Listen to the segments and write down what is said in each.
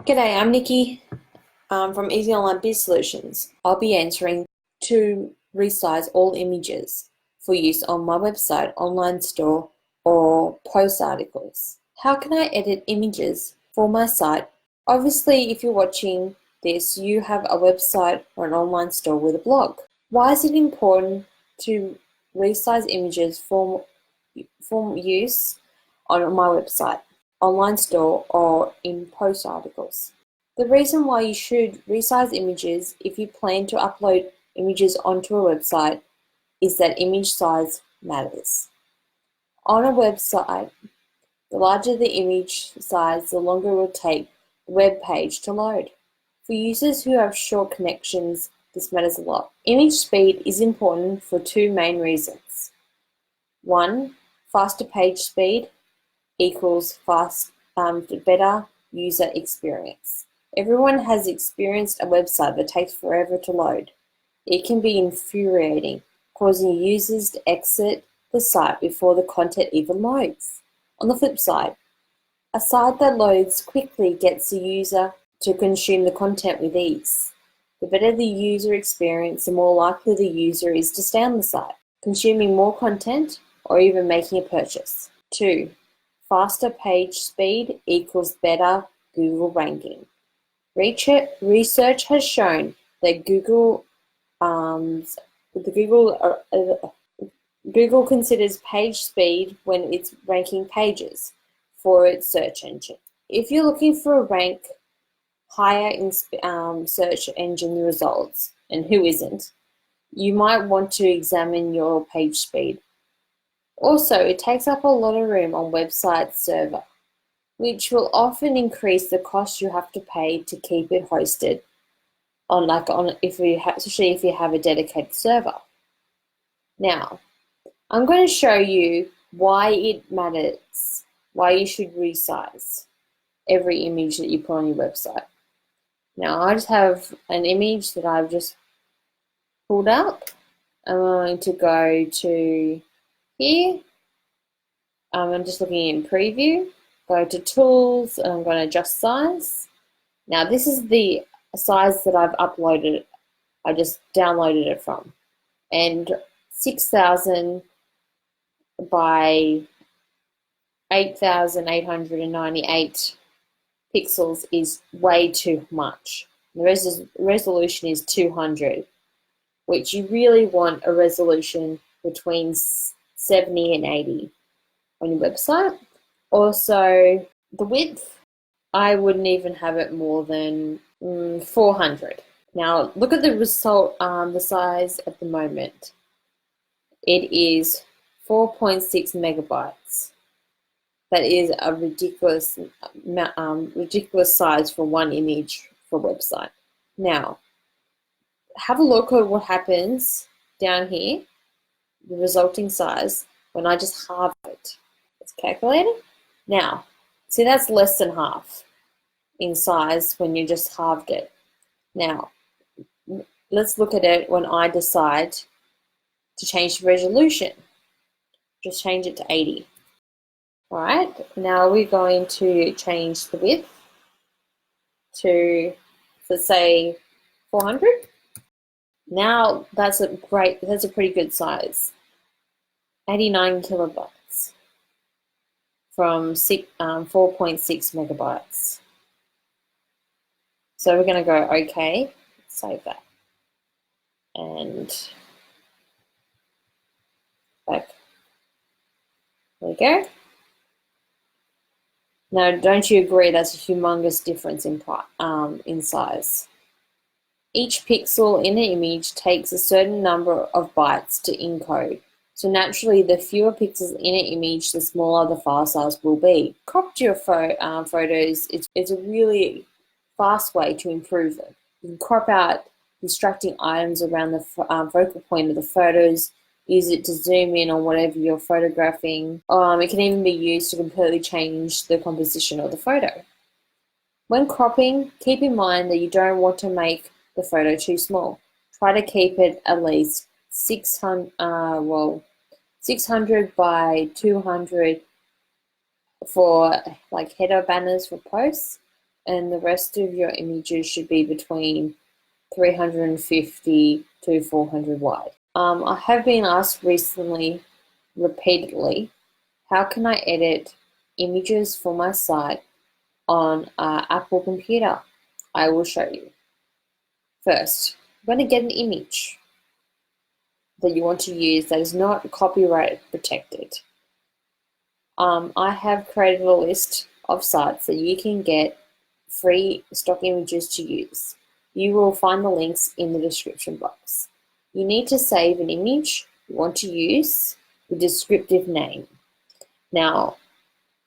G'day, I'm Nikki from Easy Online Biz Solutions. I'll be answering to resize all images for use on my website, online store, or post articles. How can I edit images for my site? Obviously, if you're watching this, you have a website or an online store with a blog. Why is it important to resize images for use on my website, online store, or in post articles? The reason why you should resize images if you plan to upload images onto a website is that image size matters. On a website, the larger the image size, the longer it will take the web page to load. For users who have short connections, this matters a lot. Image speed is important for two main reasons. One, faster page speed equals better user experience. Everyone has experienced a website that takes forever to load. It can be infuriating, causing users to exit the site before the content even loads. On the flip side, a site that loads quickly gets the user to consume the content with ease. The better the user experience, the more likely the user is to stay on the site, consuming more content or even making a purchase. 2. Faster page speed equals better Google ranking. Research has shown that Google considers page speed when it's ranking pages for its search engine. If you're looking for a rank higher in search engine results, and who isn't, you might want to examine your page speed. Also, it takes up a lot of room on website server, which will often increase the cost you have to pay to keep it hosted especially if you have a dedicated server. Now, I'm going to show you why it matters, why you should resize every image that you put on your website. Now, I just have an image that I've just pulled up. I'm going to go to here. I'm just looking in preview. Go to tools and I'm going to adjust size. Now this is the size that I've uploaded. I just downloaded it from. And 6,000 by 8,898 pixels is way too much. The resolution is 200, which you really want a resolution between 70 and 80 on your website. Also, the width, I wouldn't even have it more than 400. Now, look at the result, the size at the moment. It is 4.6 megabytes. That is a ridiculous size for one image for a website. Now, have a look at what happens down here, the resulting size, when I just halve it. Let's calculate it. Now, see, that's less than half in size when you just halved it. Now, let's look at it when I decide to change the resolution. Just change it to 80. All right, now we're going to change the width to, let's say, 400. Now that's a pretty good size. 89 kilobytes from 4.6 megabytes. So we're going to go OK, save that, and back. There we go. Now, don't you agree that's a humongous difference in size? Each pixel in an image takes a certain number of bytes to encode. So naturally, the fewer pixels in an image, the smaller the file size will be. Cropped your photos, it's a really fast way to improve them. You can crop out distracting items around the focal point of the photos, use it to zoom in on whatever you're photographing. It can even be used to completely change the composition of the photo. When cropping, keep in mind that you don't want to make the photo too small. Try to keep it at least 600 by 200 for like header banners for posts, and the rest of your images should be between 350 to 400 wide. I have been asked recently, repeatedly, how can I edit images for my site on an Apple computer? I will show you. First, I'm going to get an image that you want to use that is not copyright protected. I have created a list of sites that you can get free stock images to use. You will find the links in the description box. You need to save an image you want to use with a descriptive name. Now,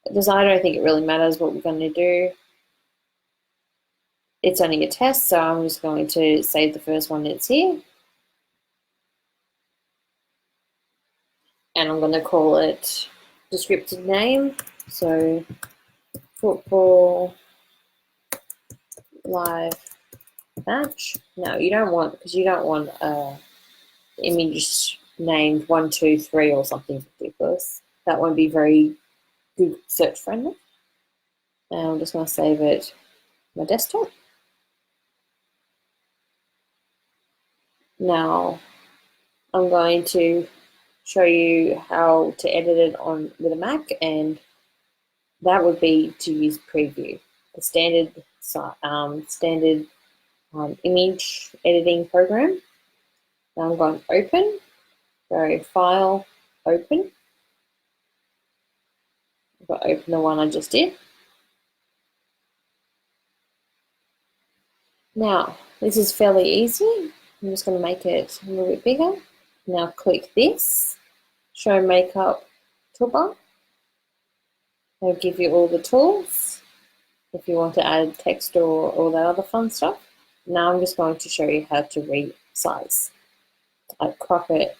because I don't think it really matters what we're going to do. It's only a test, so I'm just going to save the first one that's here. And I'm going to call it descriptive name. So, football live match. No, you don't want, because you don't want image named 123 or something ridiculous. That won't be very good search friendly. And I'm just going to save it on my desktop. Now I'm going to show you how to edit it on with a Mac, and that would be to use Preview, the standard image editing program. Now I'm going to open, go File, Open. I've got to open the one I just did. Now, this is fairly easy. I'm just going to make it a little bit bigger. Now click this, Show Makeup toolbar. It'll give you all the tools if you want to add text or all that other fun stuff. Now I'm just going to show you how to resize. I crop it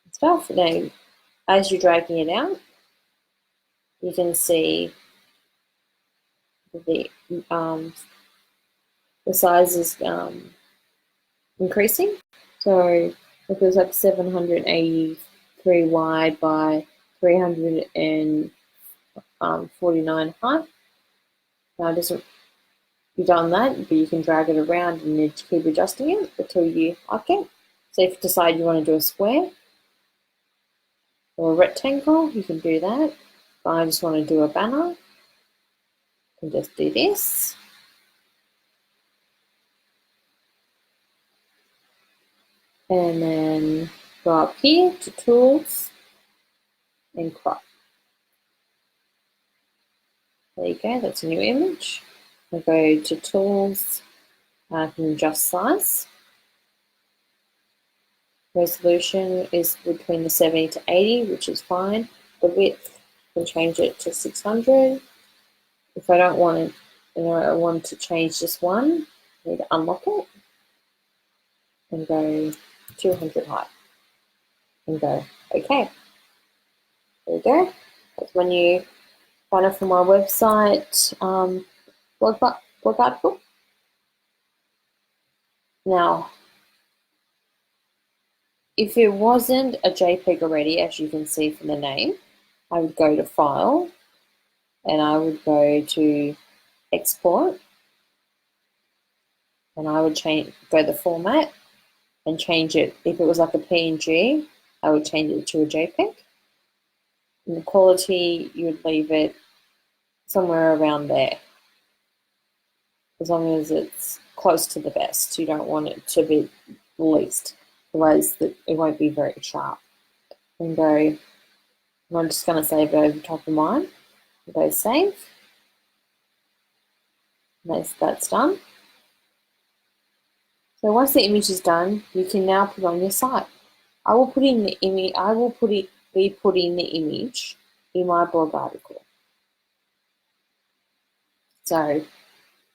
and stuff. Now, as you're dragging it out, you can see the size is increasing. So it was like 783 wide by 349 height. Now it doesn't, you've done that, but you can drag it around and you keep adjusting it until you like it. So if you decide you want to do a square or a rectangle, you can do that. But I just want to do a banner, you can just do this. And then go up here to Tools and Crop. There you go, that's a new image. I'll go to Tools, I can adjust size. Resolution is between the 70 to 80, which is fine. The width, I can change it to 600. If I don't want it, I want to change just one, I need to unlock it and go 200 height and go OK. There we go. That's my new banner for my website blog article. Now, if it wasn't a JPEG already, as you can see from the name, I would go to File and I would go to Export, and I would go to Format and change it. If it was like a PNG, I would change it to a JPEG. And the quality, you would leave it somewhere around there, as long as it's close to the best. You don't want it to be least, otherwise it won't be very sharp. And go, I'm just going to save it over top of mine. Go Save. That's done. So once the image is done, you can now put on your site. I will put in the image. I will be putting the image in my blog article. So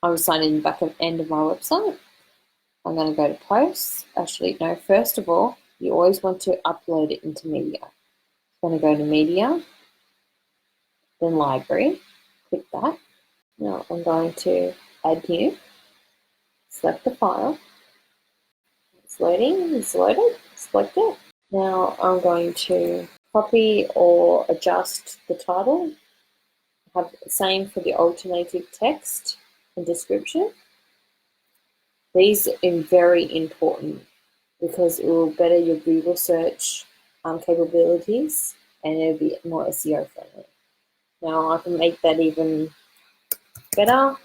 I will sign in the back of end of my website. I'm going to go to Posts. Actually, no. First of all, you always want to upload it into Media. I'm going to go to Media, then Library. Click that. Now I'm going to Add New. Select the file. It's loading. It's loaded. Select it. Now I'm going to copy or adjust the title. Have the same for the alternative text. and description. These are very important because it will better your Google search capabilities and it'll be more SEO friendly. Now I can make that even better,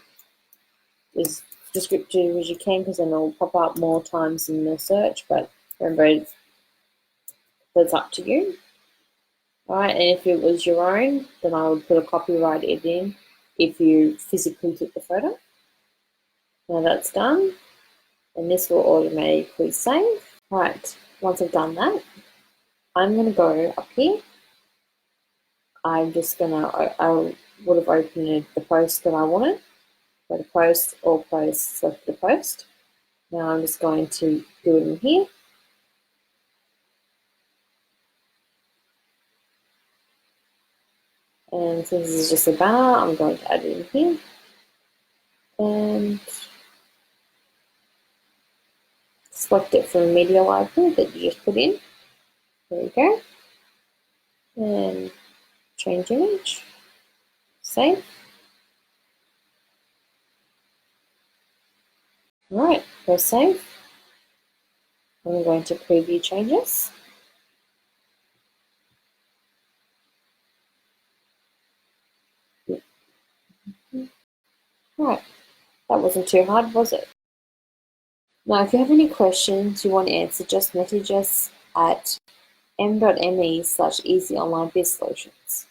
as descriptive as you can, because then it'll pop up more times in the search, but remember, that's up to you. Alright, and if it was your own, then I would put a copyright in if you physically took the photo. Now that's done, and this will automatically save. Alright, once I've done that, I'm going to go up here. I would have opened the post that I wanted. Go to post, all posts, select the post. Now I'm just going to do it in here. And since this is just a banner, I'm going to add it in here. And select it from the media library that you just put in. There we go. And change image. Save. Alright, press save. I'm going to preview changes. Alright, that wasn't too hard, was it? Now, if you have any questions you want answered, just message us at m.me/easyonlinebizzsolutions.